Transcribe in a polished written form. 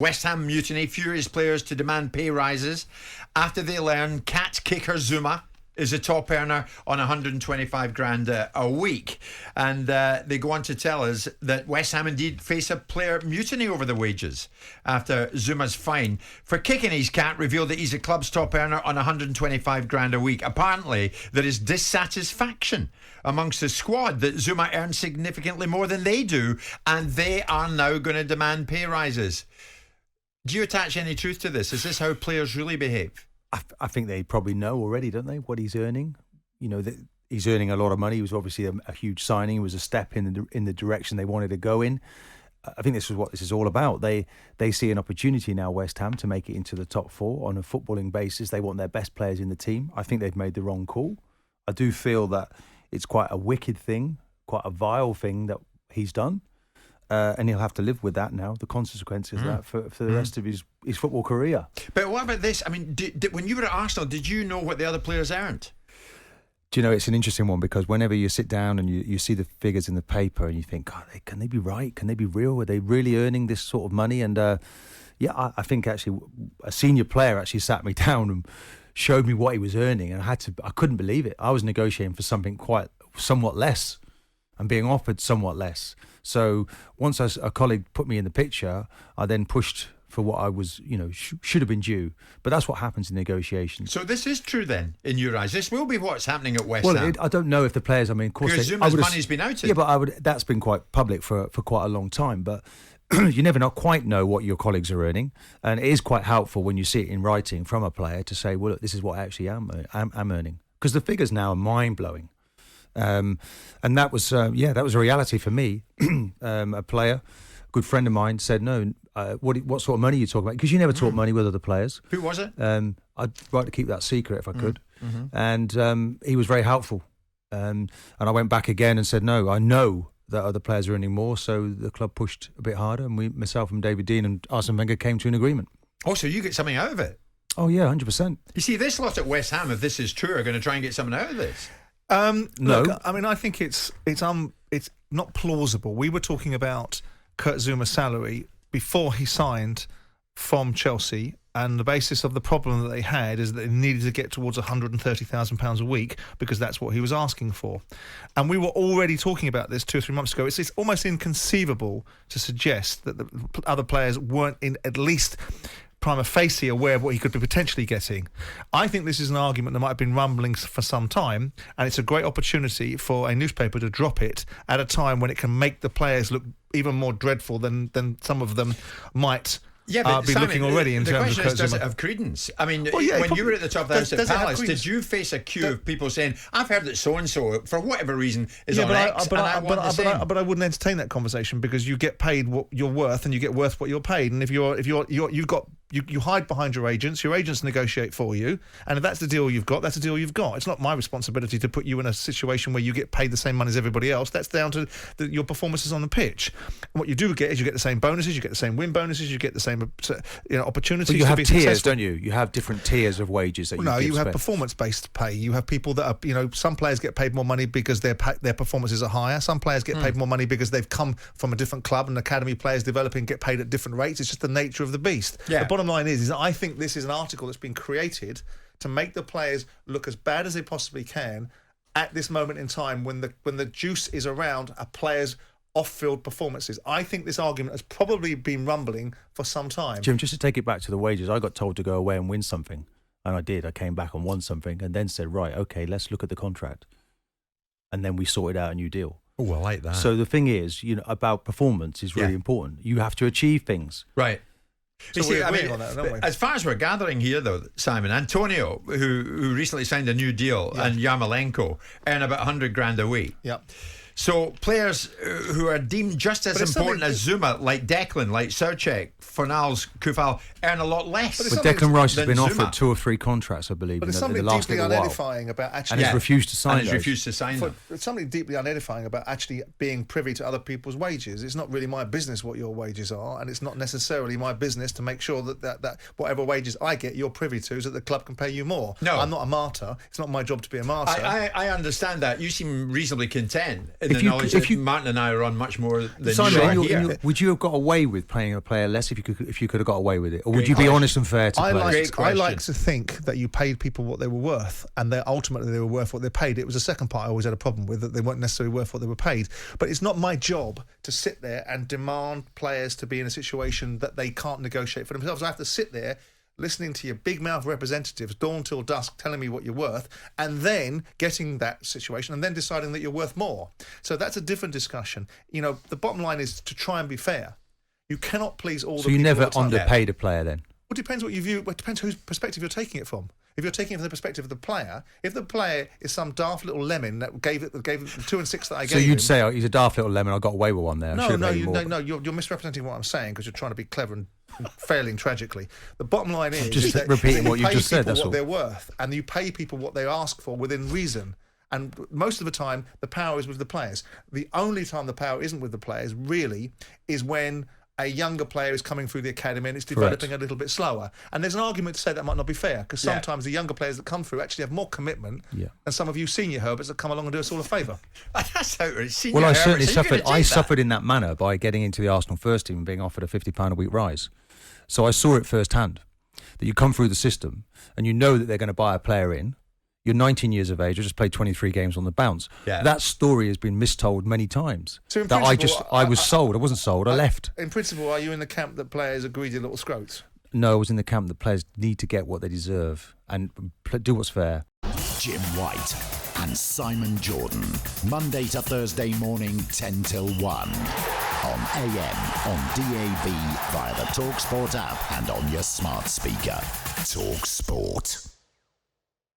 West Ham mutiny, furious players to demand pay rises after they learn cat kicker Zuma is a top earner on 125 grand a week. And they go on to tell us that West Ham indeed face a player mutiny over the wages after Zuma's fine for kicking his cat revealed that he's a club's top earner on 125 grand a week. Apparently, there is dissatisfaction amongst the squad that Zuma earns significantly more than they do, and they are now going to demand pay rises. Do you attach any truth to this? Is this how players really behave? I think they probably know already, don't they, what he's earning? You know, that he's earning a lot of money. He was obviously a huge signing. It was a step in the direction they wanted to go in. I think this is what this is all about. They see an opportunity now, West Ham, to make it into the top four on a footballing basis. They want their best players in the team. I think they've made the wrong call. I do feel that it's quite a wicked thing, quite a vile thing that he's done. And he'll have to live with that now, the consequences of that for the rest of his football career. But what about this? I mean, when you were at Arsenal, did you know what the other players earned? Do you know, it's an interesting one because whenever you sit down and you see the figures in the paper and you think, God, can they be right? Can they be real? Are they really earning this sort of money? And I think actually a senior player actually sat me down and showed me what he was earning, and I couldn't believe it. I was negotiating for somewhat less and being offered somewhat less. So once a colleague put me in the picture, I then pushed for what I was, should have been due. But that's what happens in negotiations. So this is true then, in your eyes. This will be what's happening at West Ham. Well, I don't know if the players, of course... Because Zuma's money's been outed. Yeah, but that's been quite public for quite a long time. But you never quite know what your colleagues are earning. And it is quite helpful when you see it in writing from a player to say, well, look, this is what I actually am earning. Because the figures now are mind-blowing. And that was a reality for me. A player, a good friend of mine, said, "No, what sort of money are you talking about?" Because you never talk money with other players. Who was it? I'd like to keep that secret if I could. And he was very helpful. And I went back again and said, "No, I know that other players are earning more." So the club pushed a bit harder, and myself and David Dean and Arsene Wenger came to an agreement. Oh, so you get something out of it? Oh yeah, 100%. You see, this lot at West Ham, if this is true, are going to try and get something out of this. No. Look, I think it's not plausible. We were talking about Kurt Zuma's salary before he signed from Chelsea, and the basis of the problem that they had is that they needed to get towards £130,000 a week because that's what he was asking for. And we were already talking about this 2 or 3 months ago. It's almost inconceivable to suggest that the other players weren't in at least prima facie aware of what he could be potentially getting. I think this is an argument that might have been rumbling for some time, and it's a great opportunity for a newspaper to drop it at a time when it can make the players look even more dreadful than some of them might be Simon, looking already in terms of... The question is, does it have credence? I mean, when you were at the top of the House at Palace, did you face a queue of people saying, I've heard that so-and-so, for whatever reason, is on X, but I wouldn't entertain that conversation because you get paid what you're worth and you get worth what you're paid. And if you hide behind your agents negotiate for you, and if that's the deal you've got, that's the deal you've got. It's not my responsibility to put you in a situation where you get paid the same money as everybody else. That's down to your performances on the pitch. And what you do get is you get the same bonuses, you get the same win bonuses, you get the same opportunities. But you have to be tiers, successful. don't you? You have different tiers of wages that you have performance-based pay. You have people that are, some players get paid more money because their performances are higher. Some players get paid more money because they've come from a different club, and academy players developing get paid at different rates. It's just the nature of the beast. Yeah. The bottom line is that I think this is an article that's been created to make the players look as bad as they possibly can at this moment in time when the juice is around a player's off-field performances. I think this argument has probably been rumbling for some time. Jim, just to take it back to the wages, I got told to go away and win something, and I did. I came back and won something, and then said, right, okay, let's look at the contract. And then we sorted out a new deal. Oh, I like that. So the thing is, about performance is really important. You have to achieve things. Right. So we're agreeing on that, don't we? As far as we're gathering here, though, Simon, Antonio, who recently signed a new deal, and Yarmolenko earn about 100 grand a week. Yeah. So players who are deemed just as important as Zuma, like Declan, like Souček, Fornals, Kufal, earn a lot less. But Declan Rice has been Zuma. offered 2 or 3 contracts, I believe, but in it's the last deeply little while. unedifying about actually... And he's refused to sign those. Refused to sign them. It's something deeply unedifying about actually being privy to other people's wages. It's not really my business what your wages are, and it's not necessarily my business to make sure that whatever wages I get, you're privy to, so that the club can pay you more. No. I'm not a martyr. It's not my job to be a martyr. I understand that. You seem reasonably content in the knowledge that Martin and I are on much more than Simon, you are here. would you have got away with paying a player less if you could have got away with it, or would you be honest and fair to players? I like to think that you paid people what they were worth, and ultimately they were worth what they paid. It was the second part I always had a problem with, that they weren't necessarily worth what they were paid. But it's not my job to sit there and demand players to be in a situation that they can't negotiate for themselves. I have to sit there listening to your big mouth representatives dawn till dusk telling me what you're worth, and then getting that situation and then deciding that you're worth more. So that's a different discussion. You know, the bottom line is to try and be fair. You cannot please all the people. So you never all the time. underpaid a player then? Well, it depends what you view. It depends whose perspective you're taking it from. If you're taking it from the perspective of the player, if the player is some daft little lemon that gave it the 2 and 6 that I gave him. So you'd say, he's a daft little lemon, I got away with one there. No, you're misrepresenting what I'm saying because you're trying to be clever and failing tragically. The bottom line is just that repeating you what you just said. That's That's what all. they're worth, and you pay people what they ask for within reason. And most of the time, the power is with the players. The only time the power isn't with the players, really, is when a younger player is coming through the academy and it's developing a little bit slower. And there's an argument to say that might not be fair, because sometimes the younger players that come through actually have more commitment than some of you senior Herberts that come along and do us all a favour. That's outrageous. Well, I certainly suffered. I suffered in that manner by getting into the Arsenal first team and being offered a £50 a week rise. So I saw it firsthand, that you come through the system and you know that they're going to buy a player in. You're 19 years of age. You just played 23 games on the bounce. Yeah. That story has been mistold many times. So that I was sold. I wasn't sold. I left. In principle, are you in the camp that players are greedy little scroats? No, I was in the camp that players need to get what they deserve and do what's fair. Jim White and Simon Jordan, Monday to Thursday morning, 10 till 1. On AM, on DAB, via the talkSPORT app and on your smart speaker. talkSPORT.